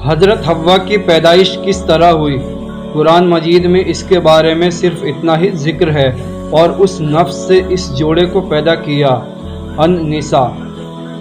حضرت حوا کی پیدائش کس طرح ہوئی؟ قرآن مجید میں اس کے بارے میں صرف اتنا ہی ذکر ہے، اور اس نفس سے اس جوڑے کو پیدا کیا۔ النساء۔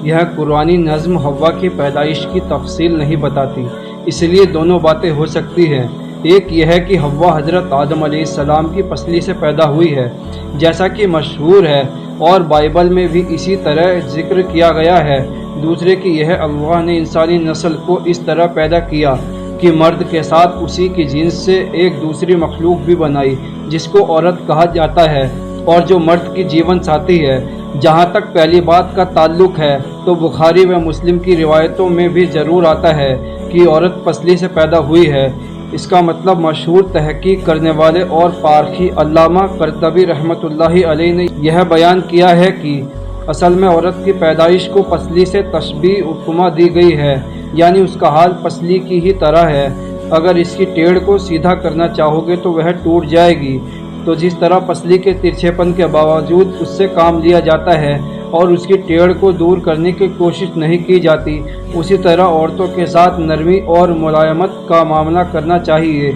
یہ قرآنی نظم حوا کی پیدائش کی تفصیل نہیں بتاتی، اس لیے دونوں باتیں ہو سکتی ہیں۔ ایک یہ ہے کہ حوا حضرت آدم علیہ السلام کی پسلی سے پیدا ہوئی ہے، جیسا کہ مشہور ہے اور بائبل میں بھی اسی طرح ذکر کیا گیا ہے۔ دوسرے کہ یہ اللہ نے انسانی نسل کو اس طرح پیدا کیا کہ مرد کے ساتھ اسی کی جنس سے ایک دوسری مخلوق بھی بنائی جس کو عورت کہا جاتا ہے، اور جو مرد کی جیون ساتھی ہے۔ جہاں تک پہلی بات کا تعلق ہے تو بخاری و مسلم کی روایتوں میں بھی ضرور آتا ہے کہ عورت پسلی سے پیدا ہوئی ہے۔ اس کا مطلب مشہور تحقیق کرنے والے اور پارخی علامہ قرطبی رحمۃ اللہ علیہ نے یہ بیان کیا ہے کہ اصل میں عورت کی پیدائش کو پسلی سے تشبیہ اپما دی گئی ہے، یعنی اس کا حال پسلی کی ہی طرح ہے۔ اگر اس کی ٹیڑھ کو سیدھا کرنا چاہو گے تو وہ ٹوٹ جائے گی، تو جس طرح پسلی کے ترچھے پن کے باوجود اس سے کام لیا جاتا ہے اور اس کی ٹیڑھ کو دور کرنے کی کوشش نہیں کی جاتی، اسی طرح عورتوں کے ساتھ نرمی اور ملائمت کا معاملہ کرنا چاہیے،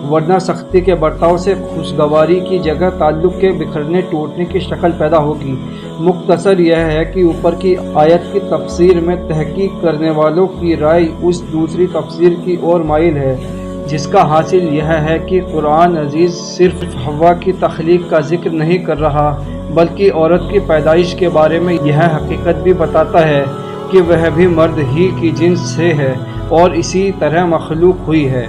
ورنہ سختی کے برتاؤ سے خوشگواری کی جگہ تعلق کے بکھرنے ٹوٹنے کی شکل پیدا ہوگی۔ مختصر یہ ہے کہ اوپر کی آیت کی تفسیر میں تحقیق کرنے والوں کی رائے اس دوسری تفسیر کی اور مائل ہے، جس کا حاصل یہ ہے کہ قرآن عزیز صرف حوا کی تخلیق کا ذکر نہیں کر رہا، بلکہ عورت کی پیدائش کے بارے میں یہ حقیقت بھی بتاتا ہے کہ وہ بھی مرد ہی کی جنس سے ہے اور اسی طرح مخلوق ہوئی ہے۔